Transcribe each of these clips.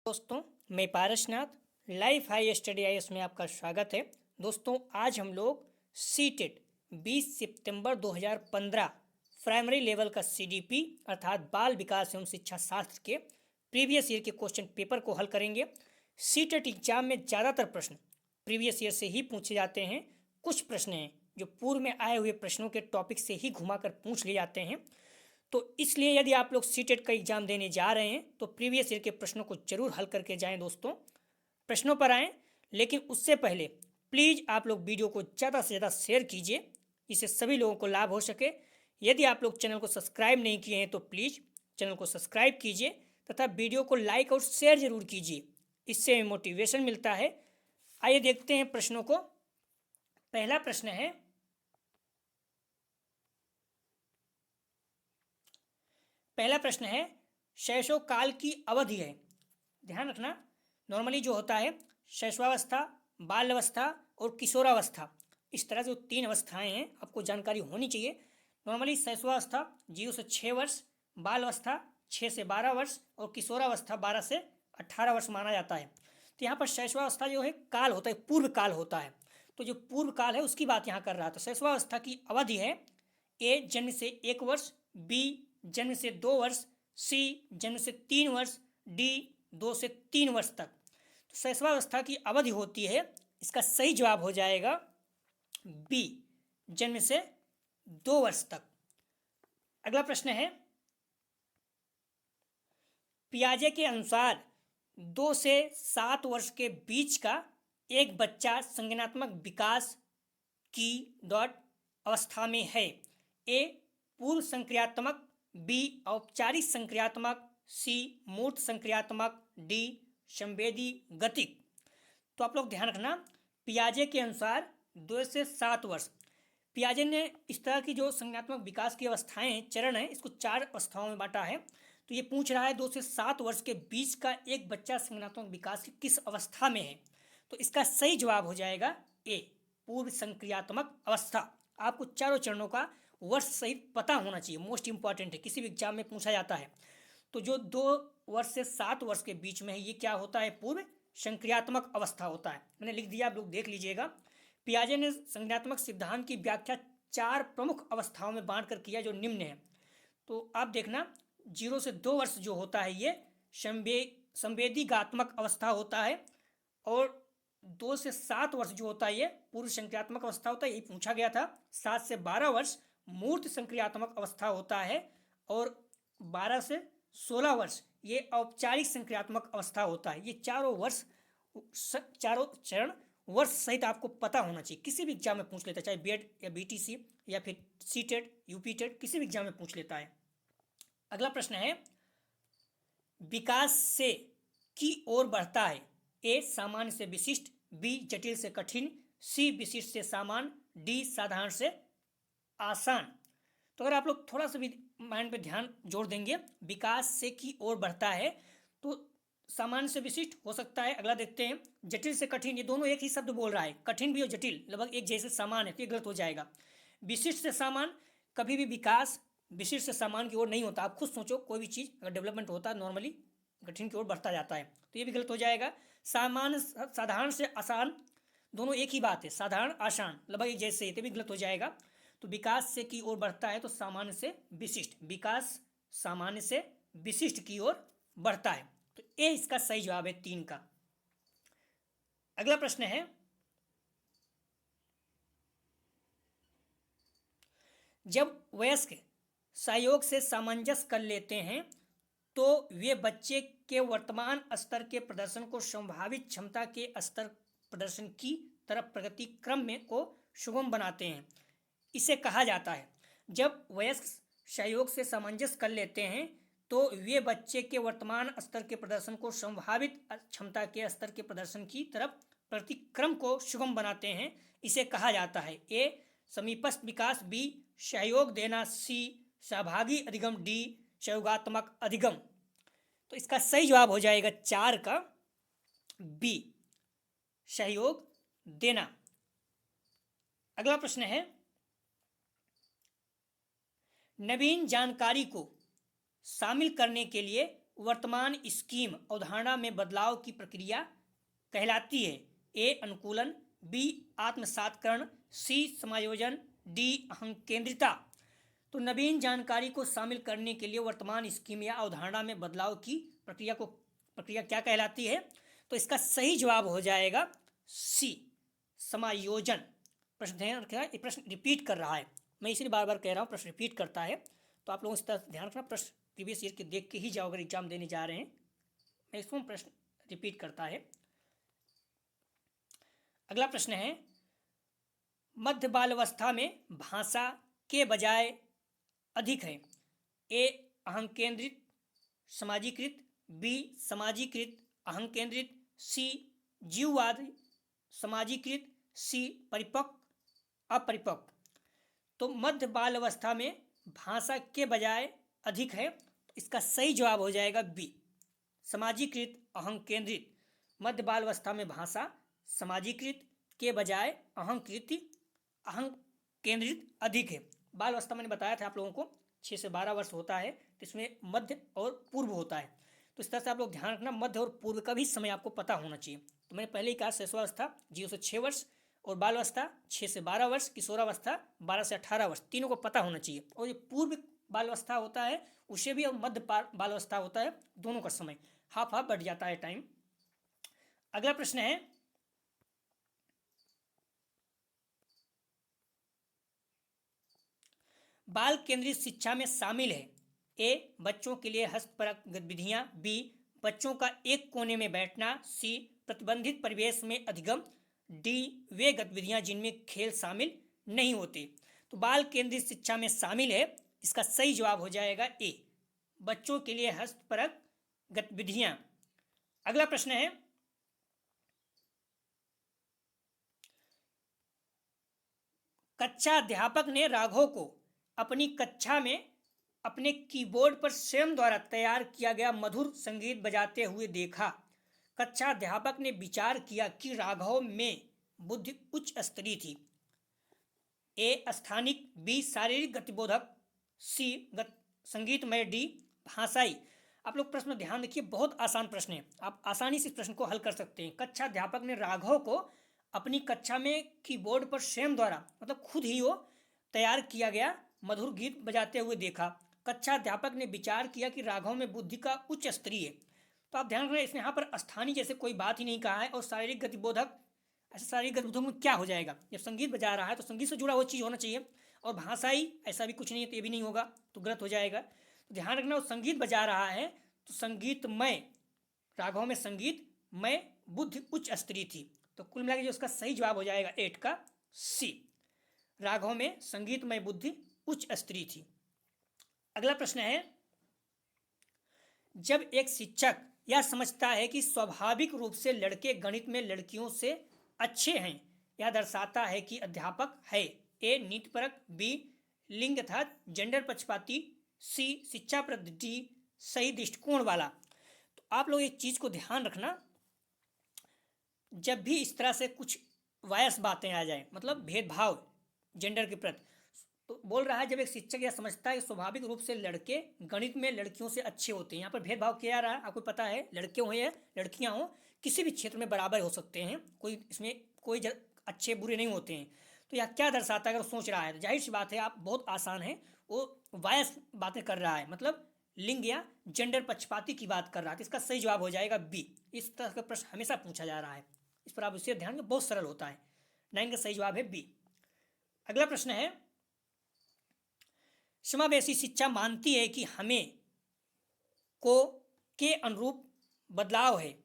दोस्तों, मैं Parasnath life high study IAS में आपका स्वागत है। दोस्तों, आज हम लोग सीटेट 20 सितंबर 2015 प्राइमरी लेवल का सीडीपी अर्थात बाल विकास एवं शिक्षा शास्त्र के प्रीवियस ईयर के क्वेश्चन पेपर को हल करेंगे। सीटेट एग्जाम में ज़्यादातर प्रश्न प्रीवियस ईयर से ही पूछे जाते हैं। कुछ प्रश्न हैं जो पूर्व में आए हुए प्रश्नों के टॉपिक से ही घुमाकर पूछ लिए जाते हैं। तो इसलिए यदि आप लोग सीटेट का एग्जाम देने जा रहे हैं तो प्रीवियस ईयर के प्रश्नों को जरूर हल करके जाएं। दोस्तों, प्रश्नों पर आएँ, लेकिन उससे पहले प्लीज़ आप लोग वीडियो को ज़्यादा से ज़्यादा शेयर कीजिए, इससे सभी लोगों को लाभ हो सके। यदि आप लोग चैनल को सब्सक्राइब नहीं किए हैं तो प्लीज़ चैनल को सब्सक्राइब कीजिए तथा वीडियो को लाइक और शेयर जरूर कीजिए, इससे मोटिवेशन मिलता है। आइए देखते हैं प्रश्नों को। पहला प्रश्न है, शैशव काल की अवधि है। ध्यान रखना, नॉर्मली जो होता है शैशवावस्था, बाल्यावस्था और किशोरावस्था, इस तरह से 3 अवस्थाएं हैं, आपको जानकारी होनी चाहिए। नॉर्मली शैशवावस्था 0 से 6 वर्ष, बाल्यावस्था 6 से 12 वर्ष और किशोरावस्था 12 से 18 वर्ष माना जाता है। तो यहाँ पर शैशवावस्था जो है काल होता है, पूर्व काल होता है। तो जो पूर्व काल है उसकी बात यहाँ कर रहा था। शैशवावस्था की अवधि है ए जन्म से 1 वर्ष, बी जन्म से 2 वर्ष, सी जन्म से 3 वर्ष, डी 2 से 3 वर्ष तक। तो शैशवावस्था की अवधि होती है, इसका सही जवाब हो जाएगा बी, जन्म से 2 वर्ष तक। अगला प्रश्न है, पियाजे के अनुसार 2 से 7 वर्ष के बीच का एक बच्चा संज्ञानात्मक विकास की अवस्था में है। ए पूर्व संक्रियात्मक, बी औपचारिक संक्रियात्मक, सी मूर्त संक्रियात्मक, डी संवेदी गतिक। तो आप लोग ध्यान रखना, पियाजे के अनुसार 2 से 7 वर्ष, पियाजे ने इस तरह की जो संज्ञानात्मक विकास की अवस्थाएं हैं, चरण है, इसको 4 अवस्थाओं में बांटा है। तो ये पूछ रहा है 2 से 7 वर्ष के बीच का एक बच्चा संज्ञानात्मक विकास की किस अवस्था में है। तो इसका सही जवाब हो जाएगा ए, पूर्व संक्रियात्मक अवस्था। आपको चारों चरणों का वर्ष सहित पता होना चाहिए, मोस्ट इंपॉर्टेंट है, किसी भी एग्जाम में पूछा जाता है। तो जो 2 वर्ष से 7 वर्ष के बीच में है, ये क्या होता है, पूर्व संक्रियात्मक अवस्था होता है। मैंने लिख दिया, आप लोग देख लीजिएगा। पियाजे ने संज्ञानात्मक सिद्धांत की व्याख्या 4 प्रमुख अवस्थाओं में बांट कर किया, जो निम्न है। तो आप देखना, 0 से 2 वर्ष जो होता है ये संवेदीगात्मक अवस्था होता है, और 2 से 7 वर्ष जो होता है ये पूर्व संक्रियात्मक अवस्था होता है, यही पूछा गया था। 7 से 12 वर्ष मूर्त संक्रियात्मक अवस्था होता है, और 12 से 16 वर्ष ये औपचारिक संक्रियात्मक अवस्था होता है। ये चारों चरण वर्ष सहित आपको पता होना चाहिए, किसी भी एग्जाम में पूछ लेता है, चाहे बीएड या बीटीसी या फिर सीटेट, यूपीटेट, किसी भी एग्जाम में पूछ लेता है। अगला प्रश्न है, विकास से की ओर बढ़ता है। ए सामान्य से विशिष्ट, बी जटिल से कठिन, सी विशिष्ट से सामान्य, डी साधारण से आसान। तो अगर आप लोग थोड़ा सा भी माइंड पे ध्यान जोड़ देंगे, विकास से की ओर बढ़ता है तो सामान्य से विशिष्ट हो सकता है। अगला देखते हैं, जटिल से कठिन, ये दोनों एक ही शब्द बोल रहा है, कठिन भी और जटिल लगभग एक जैसे समान है, तो ये गलत हो जाएगा। विशिष्ट से सामान्य, कभी भी विकास विशिष्ट से सामान्य की ओर नहीं होता। आप खुद सोचो, कोई भी चीज़ अगर डेवलपमेंट होता है नॉर्मली कठिन की ओर बढ़ता जाता है, तो ये भी गलत हो जाएगा। सामान्य साधारण से आसान, दोनों एक ही बात है, साधारण आसान लगभग एक जैसे, ये भी गलत हो जाएगा। तो विकास से की ओर बढ़ता है तो सामान्य से विशिष्ट, विकास सामान्य से विशिष्ट की ओर बढ़ता है। तो ए इसका सही जवाब है 3 का। अगला प्रश्न है, जब वयस्क सहयोग से सामंजस्य कर लेते हैं तो वे बच्चे के वर्तमान स्तर के प्रदर्शन को संभावित क्षमता के स्तर प्रदर्शन की तरफ प्रगति क्रम में को सुगम बनाते हैं। इसे कहा जाता है, जब वयस्क सहयोग से सामंजस्य कर लेते हैं तो वे बच्चे के वर्तमान स्तर के प्रदर्शन को संभावित क्षमता के स्तर के प्रदर्शन की तरफ प्रगति क्रम को सुगम बनाते हैं। इसे कहा जाता है, ए समीपस्थ विकास, बी सहयोग देना, सी सहभागी अधिगम, डी सहयोगात्मक अधिगम। तो इसका सही जवाब हो जाएगा 4 का बी, सहयोग देना। अगला प्रश्न है, नवीन जानकारी को शामिल करने के लिए वर्तमान स्कीम अवधारणा में बदलाव की प्रक्रिया कहलाती है? ए अनुकूलन, बी आत्मसातकरण, सी समायोजन, डी अहंकेंद्रिता। तो नवीन जानकारी को शामिल करने के लिए वर्तमान स्कीम या अवधारणा में बदलाव की प्रक्रिया क्या कहलाती है? तो इसका सही जवाब हो जाएगा सी, समायोजन। प्रश्न ध्यान रखना, ये प्रश्न रिपीट कर रहा है, मैं इसलिए बार बार कह रहा हूँ प्रश्न रिपीट करता है, तो आप लोगों इस तरह ध्यान रखना, प्रश्न प्रीवियस ईयर के देख के ही जाओ अगर एग्जाम देने जा रहे हैं। मैक्सिमम प्रश्न रिपीट करता है। अगला प्रश्न है, मध्य बाल्यावस्था में भाषा के बजाय अधिक है? ए अहंकेंद्रित समाजीकृत, बी समाजीकृत अहंकेंद्रित, सी जीववाद समाजीकृत, सी परिपक्व अपरिपक्व। तो मध्य बाल्यावस्था में भाषा के बजाय अधिक है, तो इसका सही जवाब हो जाएगा बी, समाजीकृत अहंकेंद्रित। मध्य बाल्यावस्था में भाषा समाजीकृत के बजाय अहंकेंद्रित अधिक है। बाल अवस्था मैंने बताया था आप लोगों को 6 से 12 वर्ष होता है, तो इसमें मध्य और पूर्व होता है, तो इस तरह से आप लोग ध्यान रखना, मध्य और पूर्व का भी समय आपको पता होना चाहिए। तो मैंने पहले ही कहा शिशुअवस्था 0 से 6 वर्ष और बाल अवस्था 6 से 12 वर्ष, किशोरावस्था 12 से 18 वर्ष, तीनों को पता होना चाहिए। और ये पूर्व बाल अवस्था होता है उसे भी, और मध्य बाल अवस्था होता है, दोनों का समय हाफ हाफ बढ़ जाता है टाइम। अगला प्रश्न है, बाल केंद्रित शिक्षा में शामिल है? ए बच्चों के लिए हस्तपरक गतिविधियां, बी बच्चों का एक कोने में बैठना, सी प्रतिबंधित परिवेश में अधिगम, डी वे गतिविधियां जिनमें खेल शामिल नहीं होते। तो बाल केंद्रित शिक्षा में शामिल है, इसका सही जवाब हो जाएगा ए, बच्चों के लिए हस्तपरक गतिविधियां। अगला प्रश्न है, कक्षा अध्यापक ने राघव को अपनी कक्षा में अपने कीबोर्ड पर स्वयं द्वारा तैयार किया गया मधुर संगीत बजाते हुए देखा। कक्षा अध्यापक ने विचार किया कि राघव में बुद्धि उच्च स्तरीय थी। ए स्थानिक, बी शारीरिक गतिबोधक, सी संगीतमय, डी भाषाई। आप लोग प्रश्न ध्यान रखिए, बहुत आसान प्रश्न है, आप आसानी से इस प्रश्न को हल कर सकते हैं। कक्षा अध्यापक ने राघव को अपनी कक्षा में कीबोर्ड पर स्वयं द्वारा, मतलब खुद ही वो तैयार किया गया मधुर गीत बजाते हुए देखा। कक्षा अध्यापक ने विचार किया कि राघव में बुद्धि का उच्च स्तरीय है। तो आप ध्यान रखना, इसने यहाँ पर स्थानीय जैसे कोई बात ही नहीं कहा है, और शारीरिक गतिबोधक, ऐसा शारीरिक गतिबोधक में क्या हो जाएगा, जब संगीत बजा रहा है तो संगीत से जुड़ा हुआ चीज़ होना चाहिए, और भाषाई ऐसा भी कुछ नहीं है, तो ये भी नहीं होगा, तो गलत हो जाएगा। तो ध्यान रखना, वो संगीत बजा रहा है तो संगीतमय, राघव में संगीतमय बुद्धि उच्च स्तरीय थी। तो कुल मिलाकर जो उसका सही जवाब हो जाएगा 8 का सी, राघव में संगीतमय बुद्धि उच्च स्तरीय थी। अगला प्रश्न है, जब एक शिक्षक यह समझता है कि स्वाभाविक रूप से लड़के गणित में लड़कियों से अच्छे हैं, यह दर्शाता है कि अध्यापक है? ए नीतिपरक, बी लिंग तथा जेंडर पक्षपाती, सी शिक्षा पद्धति सही दृष्टिकोण वाला। तो आप लोग एक चीज को ध्यान रखना, जब भी इस तरह से कुछ वायस बातें आ जाए, मतलब भेदभाव जेंडर के प्रति, तो बोल रहा है जब एक शिक्षक यह समझता है कि स्वाभाविक रूप से लड़के गणित में लड़कियों से अच्छे होते हैं, यहाँ पर भेदभाव किया जा रहा है, आपको पता है, लड़के हों या लड़कियां हों, किसी भी क्षेत्र में बराबर हो सकते हैं, कोई इसमें कोई अच्छे बुरे नहीं होते हैं। तो यह क्या दर्शाता है, अगर सोच रहा है तो जाहिर सी बात है, आप बहुत आसान है, वो वायस बातें कर रहा है, मतलब लिंग या जेंडर पक्षपाती की बात कर रहा है, तो इसका सही जवाब हो जाएगा बी। इस तरह का प्रश्न हमेशा पूछा जा रहा है, इस पर आप इससे ध्यान दें, बहुत सरल होता है। 9 का सही जवाब है बी। अगला प्रश्न है, समावेशी शिक्षा मानती है कि हमें को के अनुरूप बदलाव है?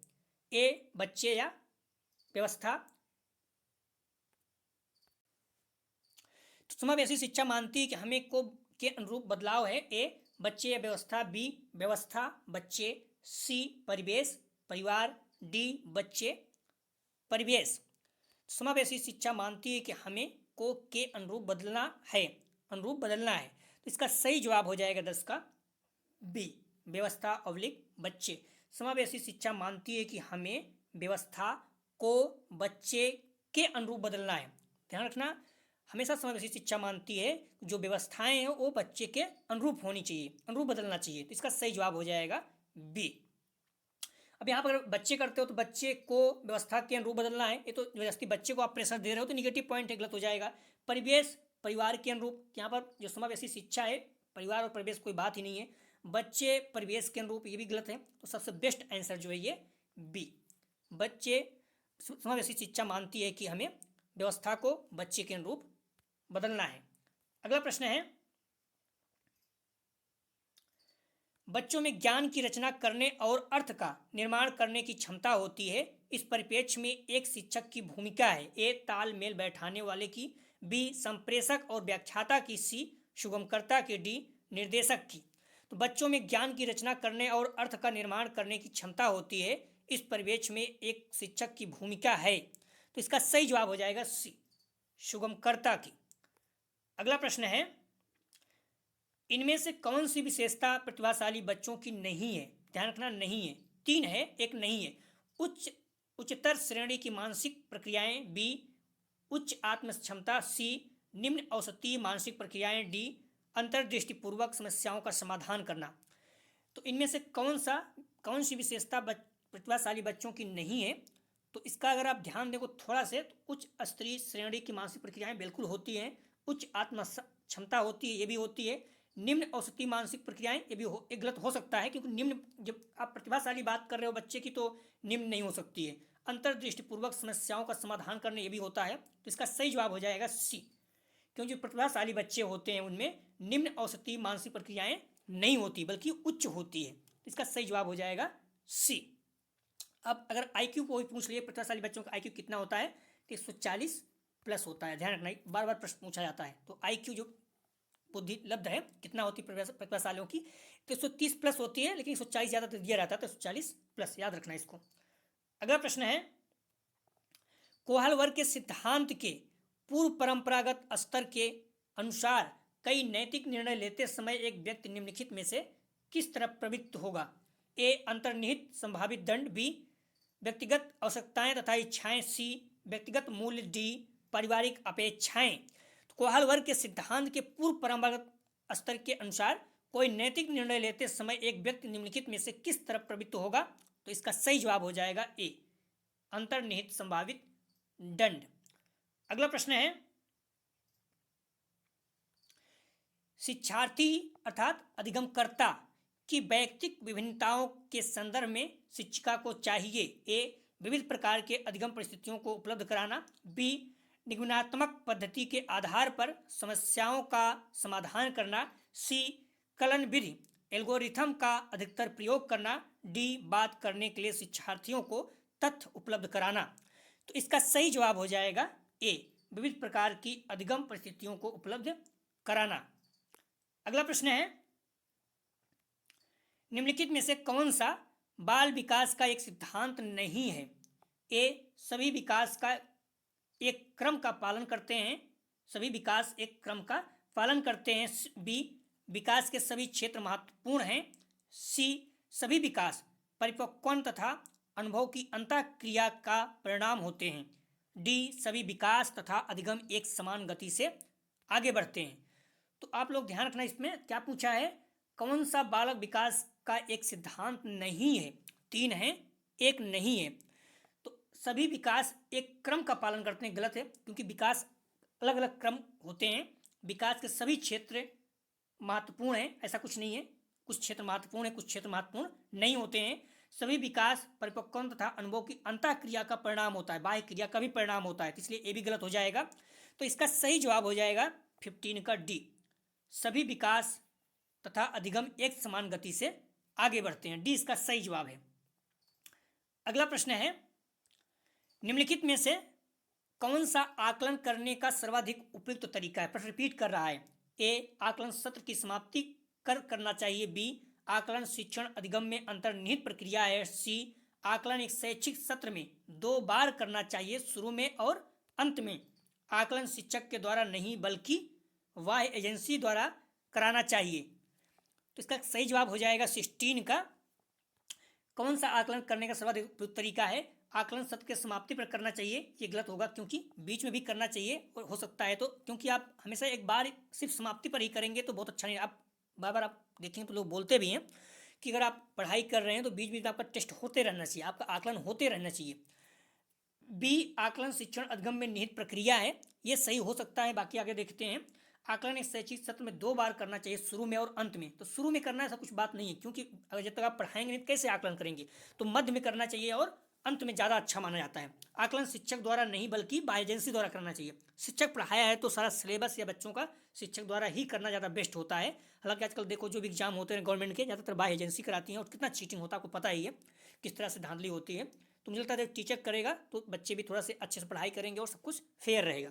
ए बच्चे या व्यवस्था। तो समावेशी शिक्षा मानती है कि हमें को के अनुरूप बदलाव है। ए बच्चे या व्यवस्था, बी व्यवस्था बच्चे, सी परिवेश परिवार, डी बच्चे परिवेश। समावेशी शिक्षा मानती है कि हमें को के अनुरूप बदलना है, अनुरूप बदलना है, तो इसका सही जवाब हो जाएगा 10 का बी, व्यवस्था अवलिक बच्चे। समावेशी शिक्षा मानती है कि हमें व्यवस्था को बच्चे के अनुरूप बदलना है। ध्यान रखना, हमेशा समावेशी शिक्षा मानती है जो व्यवस्थाएं हैं वो बच्चे के अनुरूप होनी चाहिए, अनुरूप बदलना चाहिए, तो इसका सही जवाब हो जाएगा बी। अब यहाँ पर अगर बच्चे करते हो तो बच्चे को व्यवस्था के अनुरूप बदलना है, ये तो जबरदस्ती बच्चे को आप प्रेशर दे रहे हो तो निगेटिव पॉइंट है, गलत हो जाएगा। परिवेश परिवार के अनुरूप, यहाँ पर जो समावेशी शिक्षा है, परिवार और परिवेश कोई बात ही नहीं है। बच्चे परिवेश के अनुरूप, ये भी गलत है। तो सबसे बेस्ट आंसर जो है ये बी, बच्चे समावेशी शिक्षा मानती है कि हमें व्यवस्था को बच्चे के अनुरूप बदलना है। अगला प्रश्न है, बच्चों में ज्ञान की रचना करने और अर्थ का निर्माण करने की क्षमता होती है। इस परिप्रेक्ष्य में एक शिक्षक की भूमिका है। ए तालमेल बैठाने वाले की, बी संप्रेषक और व्याख्याता की, सी सुगमकर्ता की, डी निर्देशक की। तो बच्चों में ज्ञान की रचना करने और अर्थ का निर्माण करने की क्षमता होती है। इस परिप्रेक्ष्य में एक शिक्षक की भूमिका है। तो इसका सही जवाब हो जाएगा सी, सुगमकर्ता की। अगला प्रश्न है, इनमें से कौन सी विशेषता प्रतिभाशाली बच्चों की नहीं है? ध्यान रखना, नहीं है, तीन है, एक नहीं है। उच्चतर श्रेणी की मानसिक प्रक्रियाएं, बी उच्च आत्म क्षमता, सी निम्न औसतीय मानसिक प्रक्रियाएं, डी अंतर्दृष्टिपूर्वक समस्याओं का समाधान करना। तो इनमें से कौन सी विशेषता प्रतिभाशाली बच्चों की नहीं है? तो इसका अगर आप ध्यान देखो थोड़ा से, तो उच्च स्तरीय श्रेणी की मानसिक प्रक्रियाएं बिल्कुल होती हैं, उच्च आत्म क्षमता होती है, ये भी होती है। निम्न औसतीय मानसिक प्रक्रियाएं, ये भी एक गलत हो सकता है, क्योंकि निम्न, जब आप प्रतिभाशाली बात कर रहे हो बच्चे की, तो निम्न नहीं हो सकती है। अंतर्दृष्टिपूर्वक समस्याओं का समाधान करना, ये भी होता है। तो इसका सही जवाब हो जाएगा सी, क्योंकि जो प्रतिभाशाली बच्चे होते हैं उनमें निम्न औसतीय मानसिक प्रक्रियाएं नहीं होती, बल्कि उच्च होती है। तो इसका सही जवाब हो जाएगा सी। अब अगर IQ को भी पूछ लिए, प्रतिभाशाली बच्चों का IQ कितना होता है, तो 140 प्लस होता है। ध्यान रखना, बार बार प्रश्न पूछा जाता है। तो IQ जो बुद्धि लब्ध है कितना होती है प्रतिभाशालियों की, तो 130 प्लस होती है, लेकिन 140 ज़्यादा तो दिया रहता है, तो 140 प्लस, याद रखना इसको। अगला प्रश्न है, कोहल वर्ग के सिद्धांत के पूर्व परंपरागत स्तर के अनुसार कई नैतिक निर्णय लेते समय एक व्यक्ति निम्नलिखित में से किस तरफ प्रवृत्त होगा? ए अंतर्निहित संभावित दंड, बी व्यक्तिगत आवश्यकताएं तथा इच्छाएं, सी व्यक्तिगत मूल्य, डी पारिवारिक अपेक्षाएं। तो कोहल वर्ग के सिद्धांत के पूर्व परंपरागत स्तर के अनुसार कोई नैतिक निर्णय लेते समय एक व्यक्ति निम्नलिखित में से किस तरफ प्रवृत्त होगा? तो इसका सही जवाब हो जाएगा ए अंतर्निहित संभावित दंड। अगला प्रश्न है, शिक्षार्थी अर्थात अधिगमकर्ता की वैयक्तिक विभिन्नताओं के संदर्भ में शिक्षिका को चाहिए ए विविध प्रकार के अधिगम परिस्थितियों को उपलब्ध कराना, बी निगमनात्मक पद्धति के आधार पर समस्याओं का समाधान करना, सी कलन विधि एल्गोरिथम का अधिकतर प्रयोग करना, डी बात करने के लिए शिक्षार्थियों को तथ्य उपलब्ध कराना। तो इसका सही जवाब हो जाएगा ए विविध प्रकार की अधिगम परिस्थितियों को उपलब्ध कराना। अगला प्रश्न है, निम्नलिखित में से कौन सा बाल विकास का एक सिद्धांत नहीं है? ए सभी विकास का एक क्रम का पालन करते हैं, सभी विकास एक क्रम का पालन करते हैं, बी विकास के सभी क्षेत्र महत्वपूर्ण हैं, सी सभी विकास परिपक्वन तथा अनुभव की अंतःक्रिया का परिणाम होते हैं, डी सभी विकास तथा अधिगम एक समान गति से आगे बढ़ते हैं। तो आप लोग ध्यान रखना, इसमें क्या पूछा है, कौन सा बालक विकास का एक सिद्धांत नहीं है? तीन है, एक नहीं है। तो सभी विकास एक क्रम का पालन करते हैं, गलत है, क्योंकि विकास अलग अलग क्रम होते हैं। विकास के सभी क्षेत्र महत्वपूर्ण हैं, ऐसा कुछ नहीं है। कुछ क्षेत्र महत्वपूर्ण है, कुछ क्षेत्र महत्वपूर्ण नहीं होते हैं। सभी विकास परिपक्वन तथा अनुभव की अंतःक्रिया का परिणाम होता है, बाह्य क्रिया का भी परिणाम होता है, तो इसलिए ये भी गलत हो जाएगा। तो इसका सही जवाब हो जाएगा 15 का डी, सभी विकास तथा अधिगम एक समान गति से आगे बढ़ते हैं, डी इसका सही जवाब है। अगला प्रश्न है, निम्नलिखित में से कौन सा आकलन करने का सर्वाधिक उपयुक्त तरीका है? प्रश्न रिपीट कर रहा है। ए आकलन सत्र की समाप्ति करना चाहिए, बी आकलन शिक्षण अधिगम में अंतर्निहित प्रक्रिया है, सी आकलन एक शैक्षिक सत्र में 2 बार करना चाहिए, शुरू में और अंत में, आकलन शिक्षक के द्वारा नहीं बल्कि बाह्य एजेंसी द्वारा कराना चाहिए। तो इसका सही जवाब हो जाएगा 16 का। कौन सा आकलन करने का सर्वाधिक उपयुक्त तरीका है? आकलन सत्र के समाप्ति पर करना चाहिए, ये गलत होगा, क्योंकि बीच में भी करना चाहिए और हो सकता है तो, क्योंकि आप हमेशा एक बार सिर्फ समाप्ति पर ही करेंगे तो बहुत अच्छा नहीं। आप बार बार आप देखेंगे तो लोग बोलते भी हैं कि अगर आप पढ़ाई कर रहे हैं तो बीच बीच में आपका टेस्ट होते रहना चाहिए, आपका आकलन होते रहना चाहिए। बी, आकलन शिक्षण अधिगम में निहित प्रक्रिया है, ये सही हो सकता है। बाकी आगे देखते हैं। आकलन एक शैक्षिक सत्र में 2 बार करना चाहिए, शुरू में और अंत में। तो शुरू में करना ऐसा कुछ बात नहीं है, क्योंकि अगर जब तक आप पढ़ाएंगे नहीं तो कैसे आकलन करेंगे। तो मध्य में करना चाहिए और अंत में ज़्यादा अच्छा माना जाता है। आकलन शिक्षक द्वारा नहीं बल्कि बाह्य एजेंसी द्वारा करना चाहिए। शिक्षक पढ़ाया है तो सारा सिलेबस या बच्चों का शिक्षक द्वारा ही करना ज़्यादा बेस्ट होता है। हालांकि आजकल देखो जो भी एग्जाम होते हैं गवर्नमेंट के, ज़्यादातर बाह्य एजेंसी कराती हैं और कितना चीटिंग होता है आपको पता ही है, किस तरह से धांधली होती है। तो मुझे लगता है जब टीचर करेगा तो बच्चे भी थोड़ा से अच्छे से पढ़ाई करेंगे और सब कुछ फेयर रहेगा,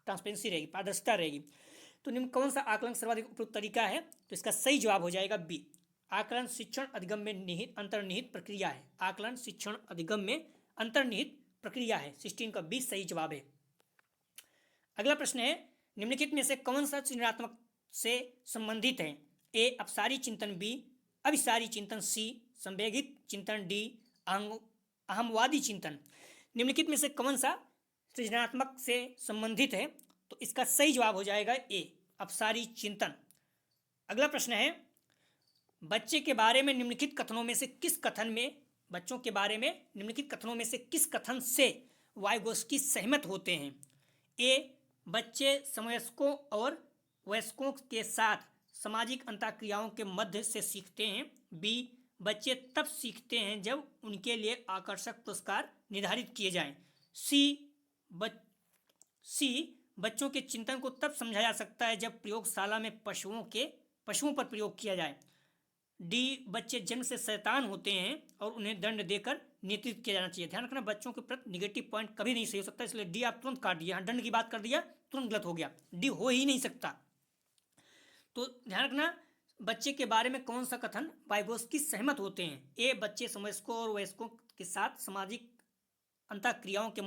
ट्रांसपेरेंसी रहेगी, पारदर्शिता रहेगी। तो निम्न कौन सा आकलन सर्वाधिक उपयुक्त तरीका है? तो इसका सही जवाब हो जाएगा बी, आकलन शिक्षण अधिगम में निहित अंतर्निहित प्रक्रिया है। आकलन शिक्षण अधिगम में अंतर्निहित प्रक्रिया है। 16 का बी सही जवाब है। अगला प्रश्न है, निम्नलिखित में से कौन सा सृजनात्मक से संबंधित है? ए, अपसारी चिंतन, बी, अभिसारी चिंतन, सी, संवेगित चिंतन, डी, अहमवादी चिंतन। निम्नलिखित में से कौन सा सृजनात्मक से संबंधित है? तो इसका सही जवाब हो जाएगा ए, अपसारी चिंतन। अगला प्रश्न है, बच्चे के बारे में निम्नलिखित कथनों में से किस कथन में बच्चों के बारे में निम्नलिखित कथनों में से किस कथन से वाइगोस्की सहमत होते हैं? ए, बच्चे समवयस्कों और वयस्कों के साथ सामाजिक अंतःक्रियाओं के मध्य से सीखते हैं। बी, बच्चे तब सीखते हैं जब उनके लिए आकर्षक पुरस्कार निर्धारित किए जाएं। सी, बच्चों के चिंतन को तब समझा जा सकता है जब प्रयोगशाला में पशुओं पर प्रयोग किया जाए। डी, बच्चे जन्म से शैतान होते हैं और उन्हें दंड देकर नियंत्रित किया जाना चाहिए। ध्यान रखना, बच्चों के प्रति निगेटिव पॉइंट कभी नहीं सही हो सकता, इसलिए डी आप तुरंत काट दिया। दंड की बात कर दिया, तुरंत गलत हो गया, डी हो ही नहीं सकता। तो ध्यान रखना, बच्चे के बारे में कौन सा कथन वाइगोस्की सहमत होते हैं? ए, बच्चे समवयस्कों और वयस्कों के साथ सामाजिक अंतःक्रियाओं के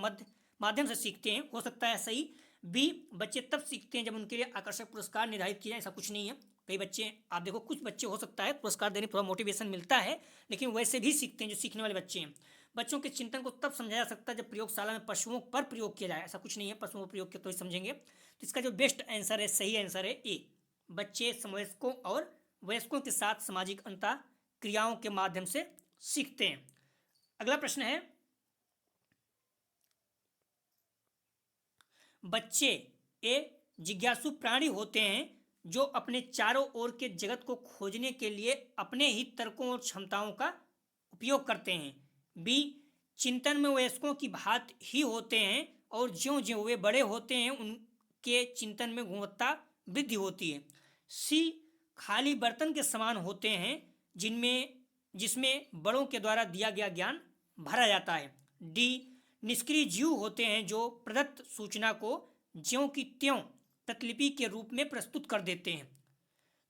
माध्यम से सीखते हैं, हो सकता है सही। बी, बच्चे तब सीखते हैं जब उनके लिए आकर्षक पुरस्कार निर्धारित किए जाए, ऐसा कुछ नहीं है। कई बच्चे आप देखो, कुछ बच्चे हो सकता है पुरस्कार देने थोड़ा मोटिवेशन मिलता है, लेकिन वैसे भी सीखते हैं जो सीखने वाले बच्चे हैं। बच्चों के चिंतन को तब समझा जा सकता है जब प्रयोगशाला में पशुओं पर प्रयोग किया जाए, ऐसा कुछ नहीं है, पशुओं पर प्रयोग किया तो ही समझेंगे। तो इसका जो बेस्ट आंसर है, सही आंसर है ए, बच्चे समवयस्कों और वयस्कों के साथ सामाजिक अंतःक्रियाओं के माध्यम से सीखते हैं। अगला प्रश्न है, बच्चे ए, जिज्ञासु प्राणी होते हैं जो अपने चारों ओर के जगत को खोजने के लिए अपने ही तर्कों और क्षमताओं का उपयोग करते हैं। बी, चिंतन में वयस्कों की भांति ही होते हैं और ज्यों ज्यों वे बड़े होते हैं उनके चिंतन में गुणवत्ता वृद्धि होती है। सी, खाली बर्तन के समान होते हैं जिसमें बड़ों के द्वारा दिया गया ज्ञान भरा जाता है। डी, निष्क्रिय जीव होते हैं जो प्रदत्त सूचना को ज्यों की त्यों प्रतिलिपि के रूप में प्रस्तुत कर देते हैं।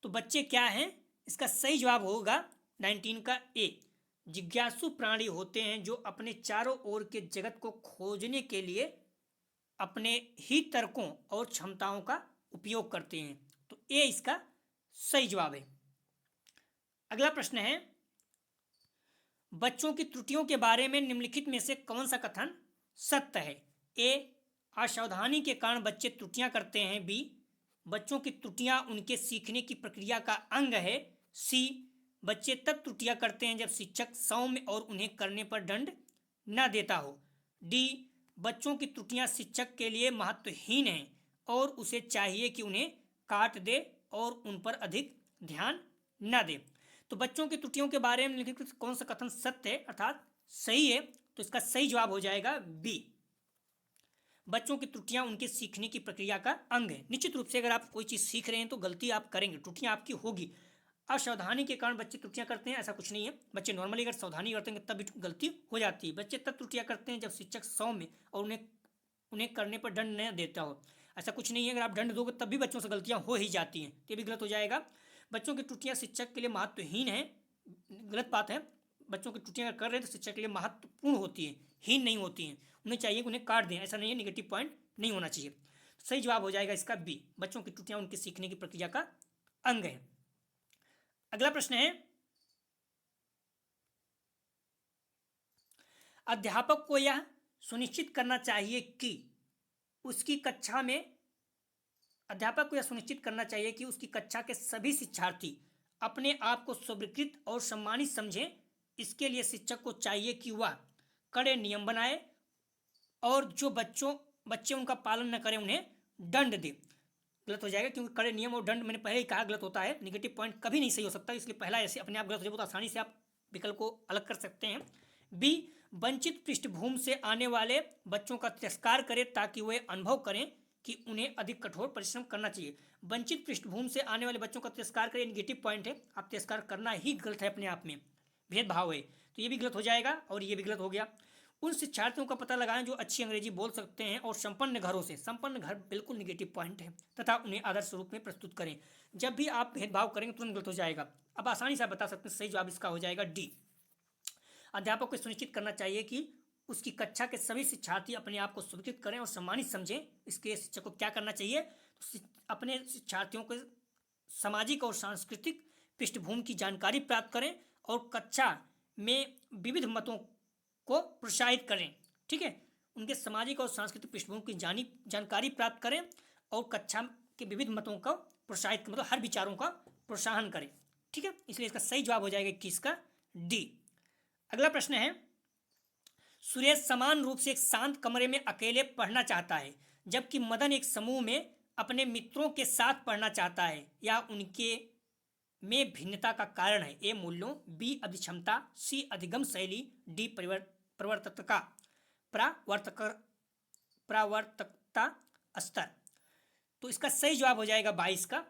तो बच्चे क्या हैं? इसका सही जवाब होगा 19 का ए, जिज्ञासु प्राणी होते हैं जो अपने चारों ओर के जगत को खोजने के लिए अपने ही तर्कों और क्षमताओं का उपयोग करते हैं। तो ए इसका सही जवाब है। अगला प्रश्न है, बच्चों की त्रुटियों के बारे में निम्नलिखित में से कौन सा कथन सत्य है? ए, असावधानी के कारण बच्चे त्रुटियां करते हैं। बी, बच्चों की त्रुटियां उनके सीखने की प्रक्रिया का अंग है। सी, बच्चे तब त्रुटियां करते हैं जब शिक्षक सौम्य और उन्हें करने पर दंड न देता हो। डी, बच्चों की त्रुटियां शिक्षक के लिए महत्वहीन हैं और उसे चाहिए कि उन्हें काट दे और उन पर अधिक ध्यान न दे। तो बच्चों की त्रुटियों के बारे में निम्नलिखित कौन सा कथन सत्य है अर्थात सही है? तो इसका सही जवाब हो जाएगा बी, बच्चों की त्रुटियां उनके सीखने की प्रक्रिया का अंग है। निश्चित रूप से अगर आप कोई चीज़ सीख रहे हैं तो गलती आप करेंगे, त्रुटियां आपकी होगी। असावधानी के कारण बच्चे त्रुटियां करते हैं, ऐसा कुछ नहीं है। बच्चे नॉर्मली अगर सावधानी करते हैं तब भी गलती हो जाती है। बच्चे तब त्रुटियां करते हैं जब शिक्षक सौम्य और उन्हें करने पर दंड न देता हो, ऐसा कुछ नहीं है। अगर आप दंड दोगे तब भी बच्चों से गलतियां हो ही जाती हैं, तो ये भी गलत हो जाएगा। बच्चों की त्रुटियां शिक्षक के लिए महत्वहीन है, गलत बात है। बच्चों की त्रुटियां अगर कर रहे हैं तो शिक्षक के लिए महत्वपूर्ण होती है, हीन नहीं होती हैं। उन्हें चाहिए कि उन्हें काट दें, ऐसा नहीं है, निगेटिव पॉइंट नहीं होना चाहिए। सही जवाब हो जाएगा इसका बी, बच्चों की त्रुटियां उनके सीखने की प्रक्रिया का अंग है। अगला प्रश्न है, अध्यापक को यह सुनिश्चित करना चाहिए कि उसकी कक्षा के सभी शिक्षार्थी अपने आप को स्वीकृत और सम्मानित समझें। इसके लिए शिक्षक को चाहिए कि वह कड़े नियम बनाए और जो बच्चे उनका पालन न करें उन्हें दंड दे। गलत हो जाएगा क्योंकि कड़े नियम और दंड मैंने पहले ही कहा गलत होता है, नेगेटिव पॉइंट कभी नहीं सही हो सकता, इसलिए पहला ऐसे अपने आप गलत हो जाए तो आसानी से आप विकल्प को अलग कर सकते हैं। बी, वंचित पृष्ठभूमि से आने वाले बच्चों का तिरस्कार करें ताकि वे अनुभव करें कि उन्हें अधिक कठोर परिश्रम करना चाहिए। वंचित पृष्ठभूमि से आने वाले बच्चों का तिरस्कार करें, नेगेटिव पॉइंट है, आप तिरस्कार करना ही गलत है, अपने आप में भेदभाव है, तो ये भी गलत हो जाएगा और ये भी गलत हो गया। उन शिक्षार्थियों का पता लगाएं जो अच्छी अंग्रेजी बोल सकते हैं और संपन्न घरों से, संपन्न घर बिल्कुल नेगेटिव पॉइंट है, तथा उन्हें आदर्श रूप में प्रस्तुत करें। जब भी आप भेदभाव करेंगे तुरंत गलत हो जाएगा। अब आसानी से आप बता सकते हैं, सही जवाब इसका हो जाएगा डी। अध्यापक को सुनिश्चित करना चाहिए कि उसकी कक्षा के सभी शिक्षार्थी अपने आप को स्वीकृत करें और सम्मानित समझें। इसके लिए शिक्षक को क्या करना चाहिए, तो अपने शिक्षार्थियों को सामाजिक और सांस्कृतिक पृष्ठभूमि की जानकारी प्राप्त करें और कक्षा में विविध मतों को प्रोत्साहित करें। ठीक है, उनके सामाजिक और सांस्कृतिक पृष्ठभूमि की जानकारी प्राप्त करें और कक्षा के विविध मतों को प्रोत्साहित, मतलब हर विचारों का प्रोत्साहन करें। ठीक है, इसलिए इसका सही जवाब हो जाएगा 21 का डी। अगला प्रश्न है, सुरेश समान रूप से एक शांत कमरे में अकेले पढ़ना चाहता है जबकि मदन एक समूह में अपने मित्रों के साथ पढ़ना चाहता है। या उनके में भिन्नता का कारण है? ए मूल्यों, बी अधिक्षमता, सी अधिगम शैली, डी प्रवर्तकता स्तर। तो इसका सही जवाब हो जाएगा 22 का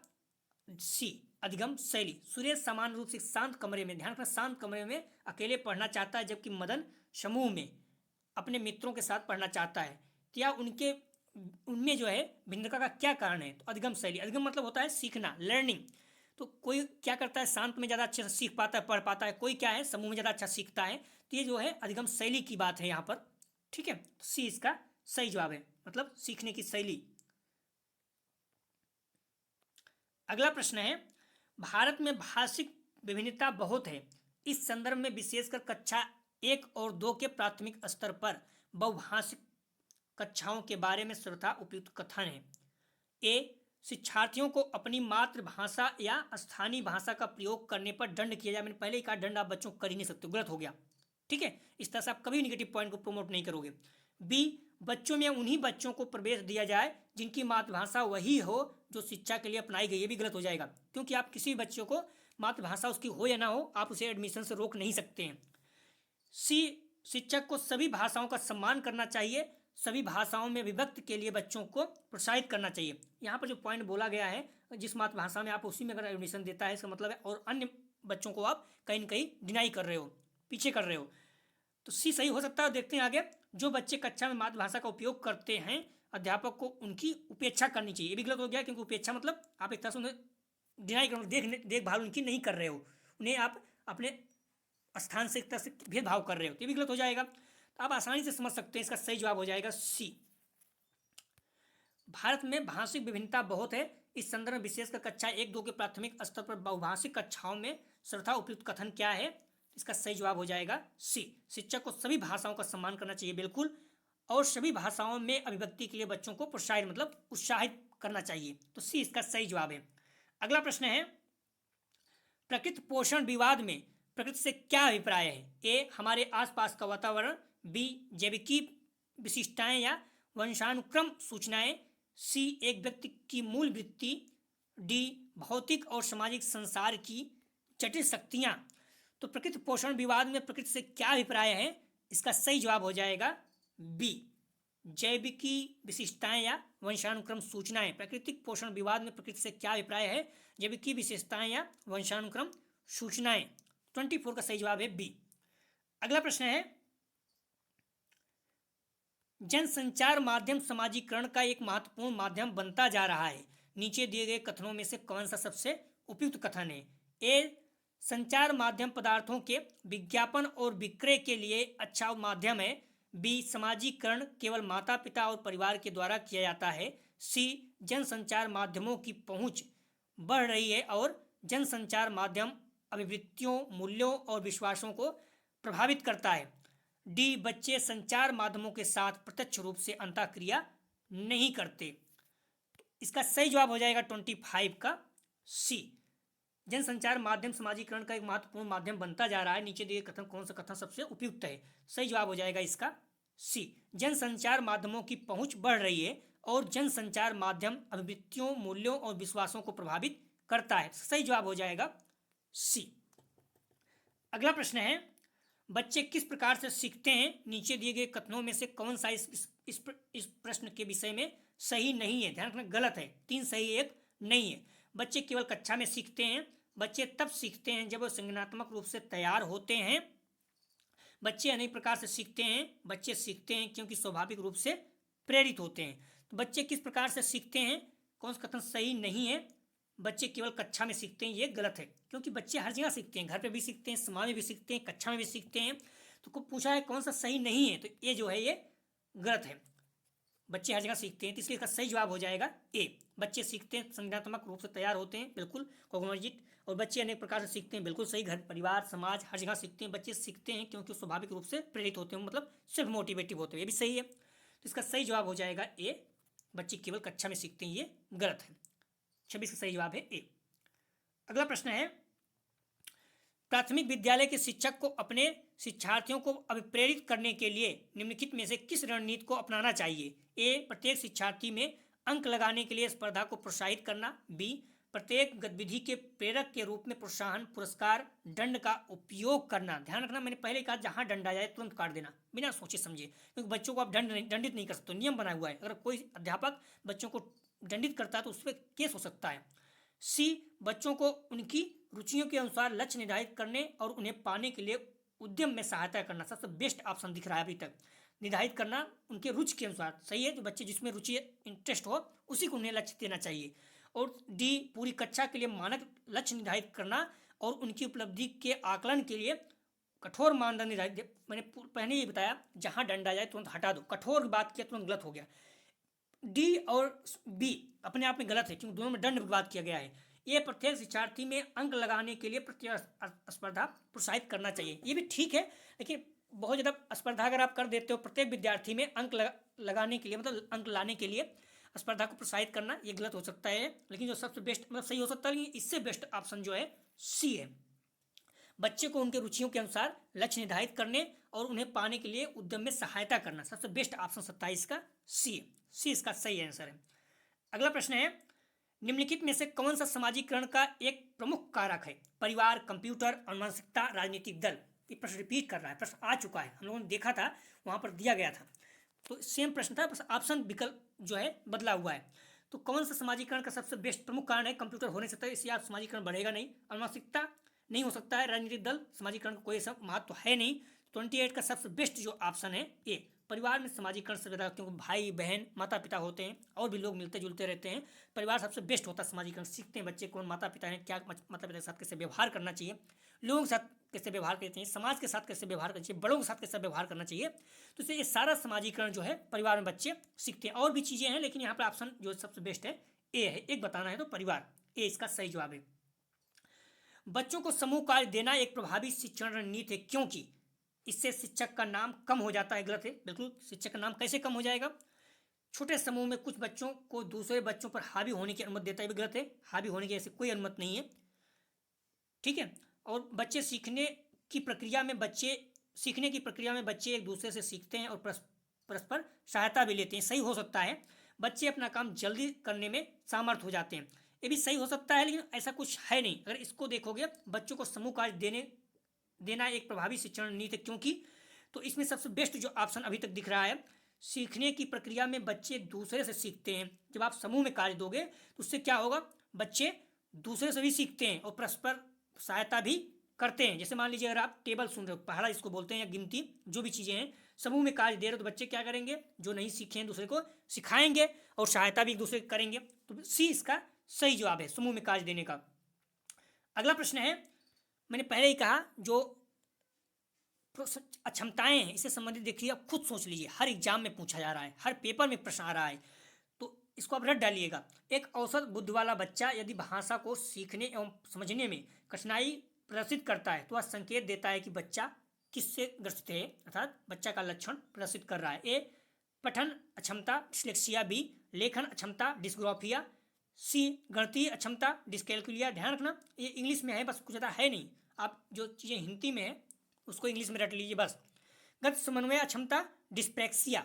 सी अधिगम शैली। सुरेश समान रूप से शांत कमरे में, ध्यान रखना शांत कमरे में अकेले पढ़ना चाहता है जबकि मदन समूह में अपने मित्रों के साथ पढ़ना चाहता है। क्या उनमें जो है भिन्नता का क्या कारण है? तो अधिगम शैली, अधिगम मतलब होता है सीखना, लर्निंग। तो कोई क्या करता है, शांत में ज़्यादा अच्छे से सीख पाता है, पढ़ पाता है, कोई क्या है समूह में ज़्यादा अच्छा सीखता है। तो ये जो है अधिगम शैली की बात है यहाँ पर। ठीक है, तो सी इसका सही जवाब है, मतलब सीखने की शैली। अगला प्रश्न है, भारत में भाषिक विभिन्नता बहुत है। इस संदर्भ में विशेषकर कक्षा 1 और 2 के प्राथमिक स्तर पर बहुभाषिक कक्षाओं के बारे में सर्वथा उपयुक्त कथन है। ए, शिक्षार्थियों को अपनी मातृभाषा या स्थानीय भाषा का प्रयोग करने पर दंड किया जाए। मैंने पहले ही कहा दंड आप बच्चों को कर ही नहीं सकते, गलत हो गया। ठीक है, इस तरह से आप कभी निगेटिव पॉइंट को प्रमोट नहीं करोगे। बी, बच्चों में उन्हीं बच्चों को प्रवेश दिया जाए जिनकी मातृभाषा वही हो जो शिक्षा के लिए अपनाई गई। ये भी गलत हो जाएगा क्योंकि आप किसी बच्चों को मातृभाषा उसकी हो या ना हो, आप उसे एडमिशन से रोक नहीं सकते हैं। सी, शिक्षक को सभी भाषाओं का सम्मान करना चाहिए, सभी भाषाओं में विभक्ति के लिए बच्चों को प्रोत्साहित करना चाहिए। यहाँ पर जो पॉइंट बोला गया है, जिस मातृभाषा में आप उसी में अगर एडमिशन देता है इसका मतलब है, और अन्य बच्चों को आप कहीं न कहीं डिनाई कर रहे हो, पीछे कर रहे हो। तो सी सही हो सकता है। देखते हैं आगे, जो बच्चे कक्षा में मातृभाषा का उपयोग करते हैं अध्यापक को उनकी उपेक्षा करनी चाहिए। ये भी गलत हो गया क्योंकि उपेक्षा मतलब आप एक तरह से उन्हें डिनाई कर, देखभाल उनकी नहीं कर रहे हो, उन्हें आप अपने स्थान से एक तरह से भेदभाव कर रहे हो, तो ये भी गलत हो जाएगा। तो आप आसानी से समझ सकते हैं, इसका सही जवाब हो जाएगा सी। भारत में भाषिक विभिन्नता बहुत है। इस संदर्भ में विशेषकर कक्षा 1-2 के प्राथमिक स्तर पर बहुभाषिक कक्षाओं में सर्वथा उपयुक्त कथन क्या है? इसका सही जवाब हो जाएगा सी, शिक्षक को सभी भाषाओं का सम्मान करना चाहिए, बिल्कुल, और सभी भाषाओं में अभिव्यक्ति के लिए बच्चों को प्रोत्साहित मतलब उत्साहित करना चाहिए। तो सी इसका सही जवाब है। अगला प्रश्न है, प्रकृति पोषण विवाद में प्रकृति से क्या अभिप्राय है? ए, हमारे आसपास का वातावरण, बी, जैविकी विशिष्टताएं या वंशानुक्रम सूचनाएं, सी, एक व्यक्ति की मूल वृत्ति, डी, भौतिक और सामाजिक संसार की जटिल शक्तियां। तो प्रकृति पोषण विवाद में प्रकृति से क्या अभिप्राय है? इसका सही जवाब हो जाएगा बी, जैविकी विशिष्टताएं या वंशानुक्रम सूचनाएं। प्राकृतिक पोषण विवाद में प्रकृति से क्या अभिप्राय है? जैविकी विशेषताएं या वंशानुक्रम सूचनाएं। 24 का सही जवाब है बी। अगला प्रश्न है, जनसंचार माध्यम समाजीकरण का एक महत्वपूर्ण माध्यम बनता जा रहा है। नीचे दिए गए कथनों में से कौन सा सबसे उपयुक्त कथन है? ए, संचार माध्यम पदार्थों के विज्ञापन और विक्रय के लिए अच्छा माध्यम है। बी, समाजीकरण केवल माता पिता और परिवार के द्वारा किया जाता है। सी, जनसंचार माध्यमों की पहुंच बढ़ रही है और जनसंचार माध्यम अभिवृत्तियों, मूल्यों और विश्वासों को प्रभावित करता है। डी, बच्चे संचार माध्यमों के साथ प्रत्यक्ष रूप से अंतःक्रिया नहीं करते। इसका सही जवाब हो जाएगा 25 का सी, जनसंचार माध्यम समाजीकरण का एक महत्वपूर्ण माध्यम बनता जा रहा है। नीचे दिए कथन कौन सा कथन सबसे उपयुक्त है? सही जवाब हो जाएगा इसका सी। जनसंचार माध्यमों की पहुंच बढ़ रही है और जनसंचार माध्यम अभिवृत्तियों, मूल्यों और विश्वासों को प्रभावित करता है। सही जवाब हो जाएगा सी। अगला प्रश्न है, बच्चे किस प्रकार से सीखते हैं? नीचे दिए गए कथनों में से कौन सा इस प्रश्न के विषय में सही नहीं है? ध्यान रखना, गलत है। 3 सही, 1 नहीं है। बच्चे केवल कक्षा में सीखते हैं। बच्चे तब सीखते हैं जब वो संज्ञानात्मक रूप से तैयार होते हैं। बच्चे अनेक प्रकार से सीखते हैं। बच्चे सीखते हैं क्योंकि स्वाभाविक रूप से प्रेरित होते हैं। तो बच्चे किस प्रकार से सीखते हैं? कौन सा कथन सही नहीं है? बच्चे केवल कक्षा में सीखते हैं, ये गलत है, क्योंकि बच्चे हर जगह सीखते हैं। घर पे भी सीखते हैं, समाज में भी सीखते हैं, कक्षा में भी सीखते हैं। तो पूछा है कौन सा सही नहीं है, तो ये जो है ये गलत है। बच्चे हर जगह सीखते हैं, तो इसलिए इसका सही जवाब हो जाएगा ए। बच्चे सीखते हैं, संज्ञानात्मक रूप से तैयार होते हैं, बिल्कुल कोग्निटिव। और बच्चे अनेक प्रकार से सीखते हैं, बिल्कुल सही। घर, परिवार, समाज, हर जगह सीखते हैं। बच्चे सीखते हैं क्योंकि स्वाभाविक रूप से प्रेरित होते हैं, मतलब सिर्फ मोटिवेटिव होते हैं, ये भी सही है। तो इसका सही जवाब हो जाएगा ए। बच्चे केवल कक्षा में सीखते हैं, ये गलत है। 26 का सही जवाब है ए। अगला प्रश्न है, प्राथमिक विद्यालय के शिक्षक को अपने शिक्षार्थियों को अभिप्रेरित करने के लिए निम्नलिखित में से किस रणनीति को अपनाना चाहिए? ए, प्रत्येक शिक्षार्थी में अंक लगाने के लिए स्पर्धा को प्रोत्साहित करना। बी, प्रत्येक गतिविधि के प्रेरक के रूप में प्रोत्साहन, पुरस्कार, दंड का उपयोग करना। ध्यान रखना, मैंने पहले कहा जहां दंड आ जाए तुरंत काट देना, बिना सोचे समझे, क्योंकि बच्चों को आप दंडित नहीं कर सकते, नियम बना हुआ है। अगर कोई अध्यापक बच्चों को दंडित करता है तो उस पर केस हो सकता है। सी, बच्चों को उनकी रुचियों के अनुसार लक्ष्य निर्धारित करने और उन्हें पाने के लिए उद्यम में सहायता करना। सबसे बेस्ट ऑप्शन दिख रहा है अभी तक। निर्धारित करना उनके रुचि के अनुसार, सही है। तो बच्चे जिसमें रुचि, इंटरेस्ट हो, उसी को उन्हें लक्ष्य देना चाहिए। और डी, पूरी कक्षा के लिए मानक लक्ष्य निर्धारित करना और उनकी उपलब्धि के आकलन के लिए कठोर मानदंड निर्धारित। मैंने पहले ही बताया, जहां दंड आ जाए तुरंत हटा दो। कठोर बात किया तुरंत गलत हो गया। डी और बी अपने आप में गलत है, क्योंकि दोनों में दंड की बात किया गया है। ये प्रत्येक शिक्षार्थी में अंक लगाने के लिए प्रतिस्पर्धा प्रोत्साहित करना चाहिए, ये भी ठीक है। लेकिन बहुत ज़्यादा स्पर्धा अगर आप कर देते हो, प्रत्येक विद्यार्थी में अंक लगाने के लिए, मतलब अंक लाने के लिए स्पर्धा को प्रोत्साहित करना, ये गलत हो सकता है। लेकिन जो सबसे बेस्ट, मतलब सही हो सकता है, लेकिन इससे बेस्ट ऑप्शन जो है सी है। बच्चे को उनके रुचियों के अनुसार लक्ष्य निर्धारित करने और उन्हें पाने के लिए उद्यम में सहायता करना। सबसे बेस्ट ऑप्शन 27 का सी है। सी इसका सही आंसर है। अगला प्रश्न है, निम्नलिखित में से कौन सा समाजीकरण का एक प्रमुख कारक है? परिवार, कंप्यूटर, अनुवांशिकता, राजनीतिक दल। ये प्रश्न रिपीट कर रहा है, प्रश्न आ चुका है, हम लोगों ने देखा था, वहां पर दिया गया था। तो सेम प्रश्न था, बस ऑप्शन विकल्प जो है बदला हुआ है। तो कौन सा समाजीकरण का सबसे बेस्ट प्रमुख कारण है? कंप्यूटर हो नहीं सकता, इसलिए आप समाजीकरण बढ़ेगा नहीं। अनुवांशिकता नहीं हो सकता है। राजनीतिक दल, समाजीकरण का कोई ऐसा महत्व है नहीं। 28 का सबसे बेस्ट जो ऑप्शन है ए। परिवार में समाजीकरण से ज़्यादा, क्योंकि भाई बहन, माता पिता होते हैं और भी लोग मिलते जुलते रहते हैं। परिवार सबसे बेस्ट होता है समाजीकरण। सीखते हैं बच्चे कौन माता पिता हैं, क्या माता पिता के साथ कैसे व्यवहार करना चाहिए, लोगों के साथ कैसे व्यवहार करते हैं, समाज के साथ कैसे व्यवहार करना चाहिए, बड़ों के साथ कैसे व्यवहार करना चाहिए। तो इससे ये सारा समाजीकरण जो है परिवार में बच्चे सीखते हैं। और भी चीज़ें हैं, लेकिन यहाँ पर ऑप्शन जो सबसे बेस्ट है ए है। एक बताना है तो परिवार, ए इसका सही जवाब है। बच्चों को समूह कार्य देना एक प्रभावी शिक्षण रणनीति है, क्योंकि इससे शिक्षक का नाम कम हो जाता है। गलत है, बिल्कुल। शिक्षक का नाम कैसे कम हो जाएगा? छोटे समूह में कुछ बच्चों को दूसरे बच्चों पर हावी होने की अनुमति देता है, भी गलत है। हावी होने की ऐसी कोई अनुमति नहीं है, ठीक है। और बच्चे सीखने की प्रक्रिया में बच्चे एक दूसरे से सीखते हैं और परस्पर सहायता भी लेते हैं। सही हो सकता है, बच्चे अपना काम जल्दी करने में सामर्थ्य हो जाते हैं, ये भी सही हो सकता है। लेकिन ऐसा कुछ है नहीं। अगर इसको देखोगे, बच्चों को समूह कार्य देना एक प्रभावी शिक्षण नीति, क्योंकि तो इसमें सबसे बेस्ट जो ऑप्शन अभी तक दिख रहा है, सीखने की प्रक्रिया में बच्चे दूसरे से सीखते हैं। जब आप समूह में कार्य दोगे तो उससे क्या होगा? बच्चे दूसरे से भी सीखते हैं और परस्पर सहायता भी करते हैं। जैसे मान लीजिए अगर आप टेबल सुन रहे हो, पहला इसको बोलते हैं, या गिनती, जो भी चीज़ें हैं, समूह में कार्य दे रहे हो तो बच्चे क्या करेंगे? जो नहीं सीखे हैं दूसरे को सिखाएंगे और सहायता भी एक दूसरे को करेंगे। तो सी इसका सही जवाब है, समूह में कार्य देने का। अगला प्रश्न है, मैंने पहले ही कहा, जो अक्षमताएं हैं इससे संबंधित देखिए, आप खुद सोच लीजिए, हर एग्जाम में पूछा जा रहा है, हर पेपर में प्रश्न आ रहा है, तो इसको आप रट डालिएगा। एक औसत बुद्धि वाला बच्चा यदि भाषा को सीखने एवं समझने में कठिनाई प्रदर्शित करता है तो वह संकेत देता है कि बच्चा किससे ग्रसित है, अर्थात बच्चा का लक्षण प्रदर्शित कर रहा है। ए, पठन अक्षमता डिस्लेक्सिया। बी, लेखन अक्षमता डिस्ग्राफिया। सी गणितीय अक्षमता डिस्कैलकुलिया। ध्यान रखना ये इंग्लिश में है, बस कुछ ज़्यादा है नहीं, आप जो चीज़ें हिंदी में है उसको इंग्लिश में रट लीजिए बस। गत समन्वय अक्षमता डिस्प्रैक्सिया।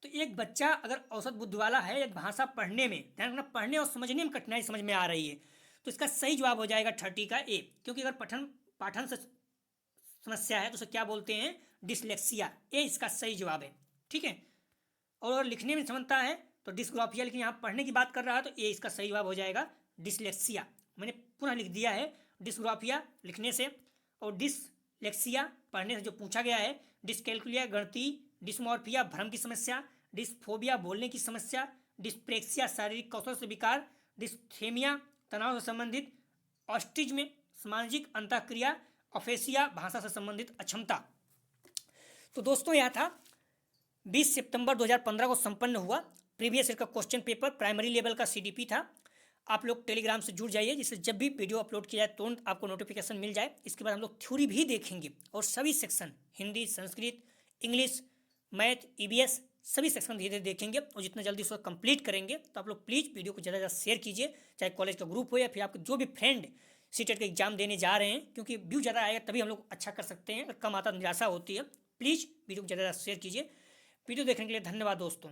तो एक बच्चा अगर औसत बुद्धि वाला है, एक भाषा पढ़ने में, ध्यान रखना पढ़ने और समझने में कठिनाई समझ में आ रही है, तो इसका सही जवाब हो जाएगा 30 का ए। क्योंकि अगर पाठन से समस्या है तो उसे क्या बोलते हैं, डिसलेक्सिया। ए इसका सही जवाब है, ठीक है। और अगर लिखने में समझता है तो डिस्ग्राफिया, लेकिन यहाँ पढ़ने की बात कर रहा है तो ए इसका सही जवाब हो जाएगा डिसलेक्सिया। मैंने पुनः लिख दिया है, डिस्ग्राफिया लिखने से और डिसलेक्सिया पढ़ने से जो पूछा गया है। डिस्कैलकुलिया गणितीय, डिस्मॉर्फिया भ्रम की समस्या, डिस्फोबिया बोलने की समस्या, डिस्प्रेक्सिया शारीरिक कौशल से विकार, डिस्थेमिया तनाव से संबंधित, ऑस्टिज्म सामाजिक अंतःक्रिया, अफेसिया भाषा से संबंधित अक्षमता। तो दोस्तों यह था 20 सितंबर 2015 को संपन्न हुआ प्रीवियस ईयर का क्वेश्चन पेपर, प्राइमरी लेवल का सीडीपी था। आप लोग टेलीग्राम से जुड़ जाइए, जिससे जब भी वीडियो अपलोड किया जाए तुरंत आपको नोटिफिकेशन मिल जाए। इसके बाद हम लोग थ्योरी भी देखेंगे और सभी section Hindi, Sanskrit, English, math, EVS सभी सेक्शन धीरे धीरे देखेंगे और जितना जल्दी उसको कंप्लीट करेंगे। तो आप लोग प्लीज़ वीडियो को ज़्यादा ज़्यादा शेयर कीजिए, चाहे कॉलेज का ग्रुप हो या फिर आपके जो भी फ्रेंड सीटेट का एग्जाम देने जा रहे हैं, क्योंकि व्यू ज़्यादा आएगा तभी हम लोग अच्छा कर सकते हैं, अगर कम आता निराशा होती है। प्लीज़ वीडियो को ज़्यादा शेयर कीजिए। वीडियो देखने के लिए धन्यवाद दोस्तों।